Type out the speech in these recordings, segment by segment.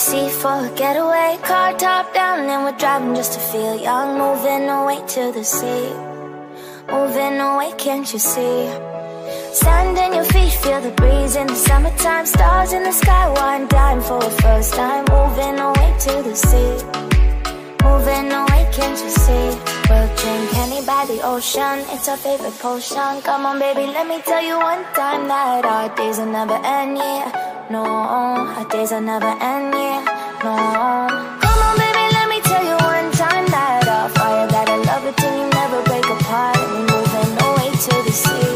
sea for a getaway. Car top down and we're driving just to feel young. Moving away to the sea, moving away, can't you see? Sand in your feet, feel the breeze in the summertime. Stars in the sky, one dime for a first time. Moving away to the sea, moving away, can't you see? We'll drink honey by the ocean, it's our favorite potion. Come on baby, let me tell you one time that our days will never end, yeah. No, our days will never end, yeah. No. Come on baby, let me tell you one time that our fire, that I love it till you never break apart. We're moving away to the sea,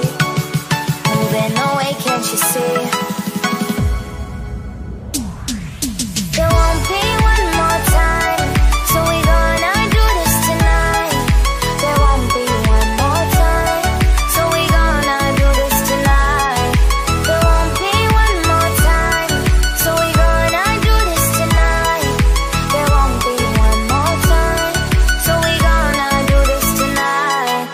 moving away, can't you see? There won't be one more time, so we gonna do this tonight. There won't be one more time, so we gonna do this tonight. There won't be one more time, so we gonna do this tonight. There won't be one more time, so we gonna do this tonight.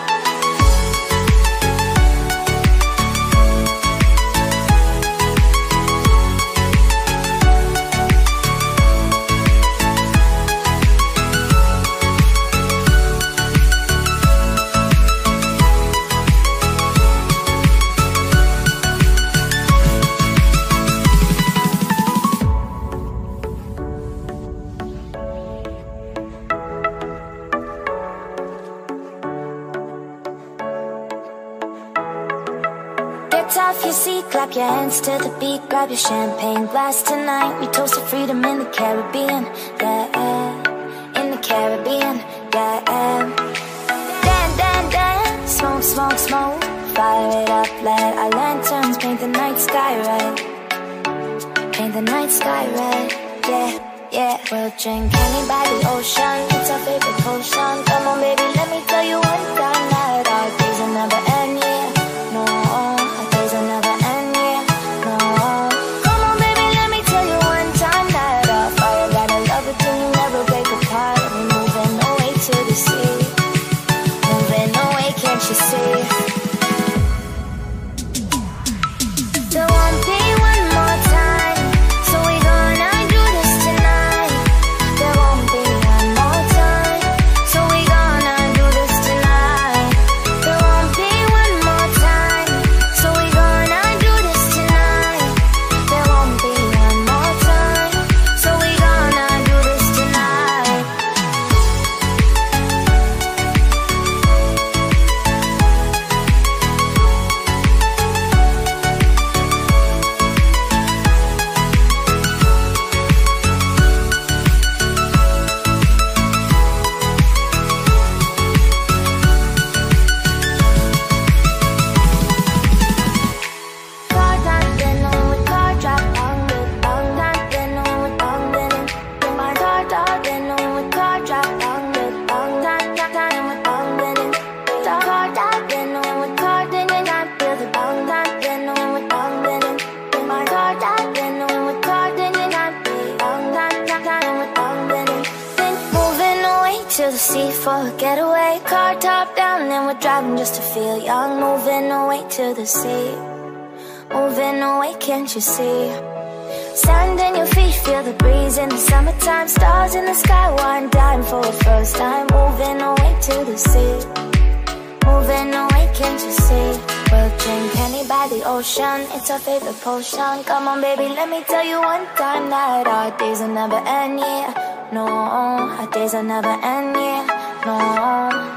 Get off your seat, clap your hands to the beat. Grab your champagne glass tonight. We toast to freedom in the Caribbean, yeah. In the Caribbean, yeah. Dan, dan, dan, smoke, smoke, smoke. Fire it up, let our lanterns paint the night sky red. Paint the night sky red, yeah, yeah. We'll drink honey by the ocean, it's our favorite potion. Come on baby, let me tell you one time that our days will never end, yeah. No, our days will never end, yeah. No. Come on baby, let me tell you one time that our fire, that I love it till you never break apart. We're moving away to the sea, moving away, can't you see? There won't be one more time, so we gonna do this tonight. There won't be one more time, so we gonna do this tonight. There won't be one more time, so we gonna do this tonight. There won't be one more time, so we gonna do this tonight. To the sea for a getaway. Car top down and we're driving just to feel young. Moving away to the sea, moving away, can't you see? Sand in your feet, feel the breeze in the summertime. Stars in the sky, one dime for a first time. Moving away to the sea, moving away, can't you see? We'll drink honey by the ocean, it's our favorite potion. Come on baby, let me tell you one time that our days will never end, yeah. No, our days will never end, yeah. No.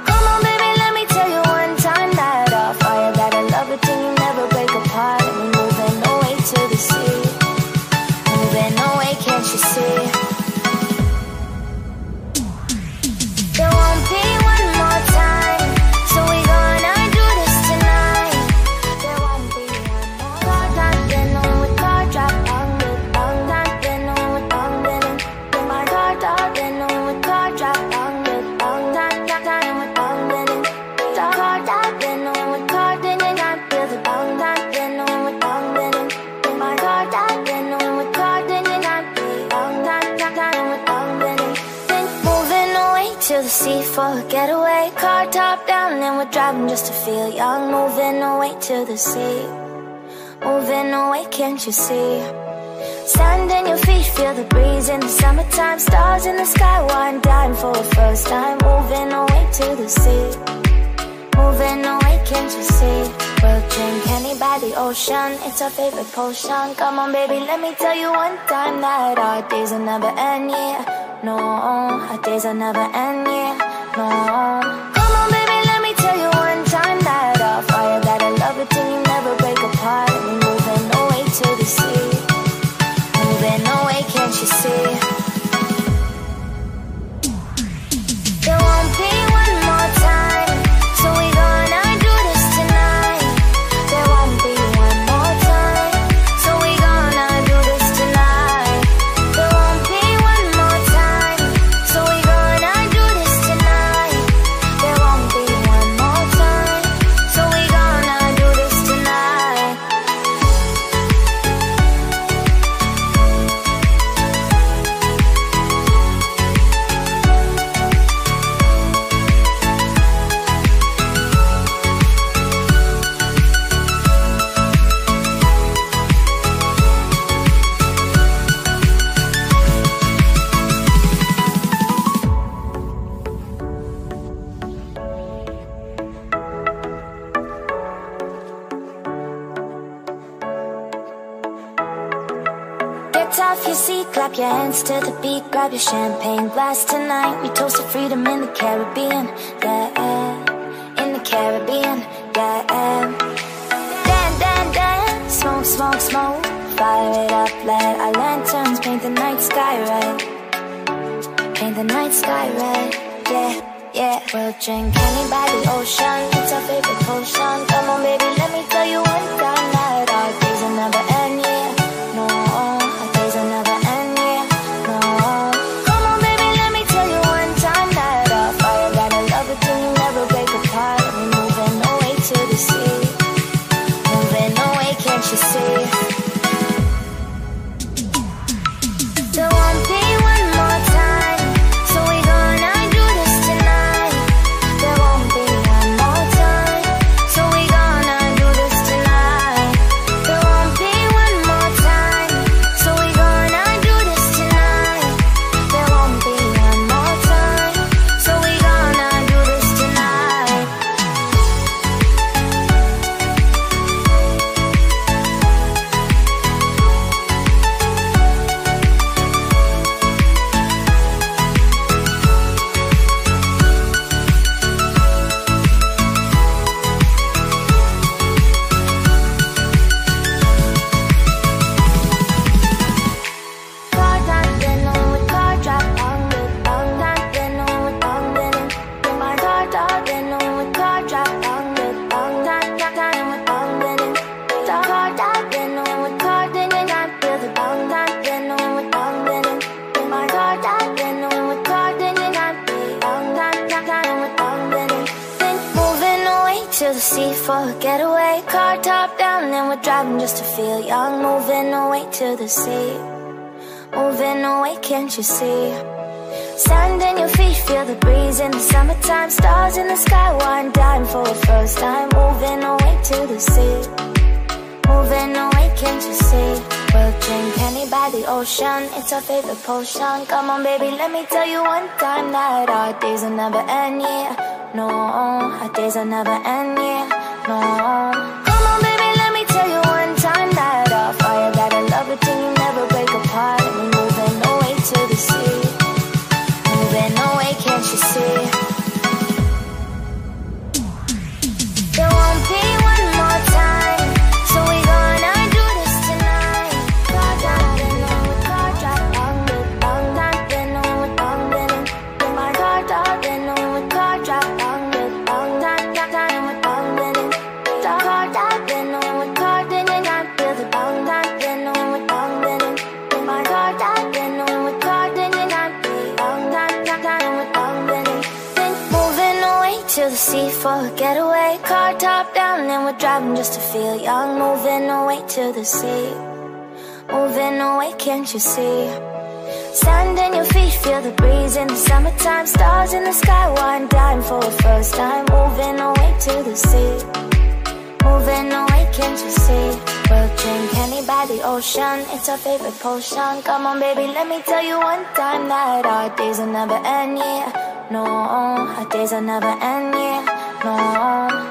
Come on baby, let me tell you one time that our fire, that I love it till you never break apart. We're moving away to the sea, moving away, can't you see? There won't be one more time, so we gonna do this tonight. There won't be one more time, then on with car drop on with on that, then on with on then in my car drop, then on with car drop on with on that, then with on then the car drop, then on with car, then I feel the on that, then on with on then in my car drop, then on with car, then I feel on that, then with on then moving away to the sea for a getaway. Car top down and we're driving just to feel young. Moving away to the sea, moving away, can't you see? Sand in your feet, feel the breeze in the summertime. Stars in the sky, one dime for a first time. Moving away to the sea, moving away, can't you see? We'll drink honey by the ocean, it's our favorite potion. Come on baby, let me tell you one time that our days will never end, yeah. No, our days will never end, yeah. No. Come on baby, let me tell you one time that our fire got a love it till you never break apart. And we're moving away to the sea, moving away, can't you see? There won't be one more time, so we gonna do this tonight. There won't be one more time, so we gonna do this tonight. There won't be one more time, so we gonna do this tonight. There won't be one more time, so we gonna do this tonight. Get off your seat, clap your hands to the beat. Grab your champagne glass tonight. We toast to freedom in the Caribbean, yeah. In the Caribbean, yeah. Dan, dan, dan, smoke, smoke, smoke. Fire it up, let our lanterns paint the night sky red. Paint the night sky red, yeah, yeah. We'll drink honey by the ocean, it's our favorite potion. Come on baby, let me tell you one time that our days will never end, yeah. No, our days will never end, yeah. No. Come on baby, let me tell you one time that our fire got a love it till you never break apart. And we're moving away to the sea, moving away, can't you see? There won't be one more time, so we gonna do this tonight. There won't be one more time, so we gonna do this tonight. There won't be one more time, so we gonna do this tonight. There won't be one more time, so we gonna do this tonight. To the sea for a getaway, car top down, and we're driving just to feel young. Moving away to the sea, moving away, can't you see? Sand in your feet, feel the breeze in the summertime. Stars in the sky, one dime for a first time. Moving away to the sea, moving away, can't you see? We'll drink honey by the ocean, it's our favorite potion. Come on baby, let me tell you one time that our days will never end, yeah. No, our days will never end, yeah. No. Come on baby, let me tell you one time that our fire got a love it till you never break apart. And we're moving away to the sea, moving away, can't you see? There won't be one more time, so we gonna do this tonight. Car driving on with car drop on with bang dancing on with bang dancing. In my car driving on with car drop on with bang dancing with bang dancing. Car driving on with car dancing, I feel the bang dancing on with bang dancing. In my car driving on with car dancing, I feel bang dancing with bang dancing. Moving away to the sea for a getaway, car top down, and we're driving just to feel young. Moving away to the sea, moving away, can't you see? Sand in your feet, feel the breeze in the summertime. Stars in the sky, one dime for a first time. Moving away to the sea, Moving away, can't you see? We'll drink honey by the ocean, it's our favorite potion. Come on baby, let me tell you one time that our days will never end, yeah. No, our days will never end, yeah. No.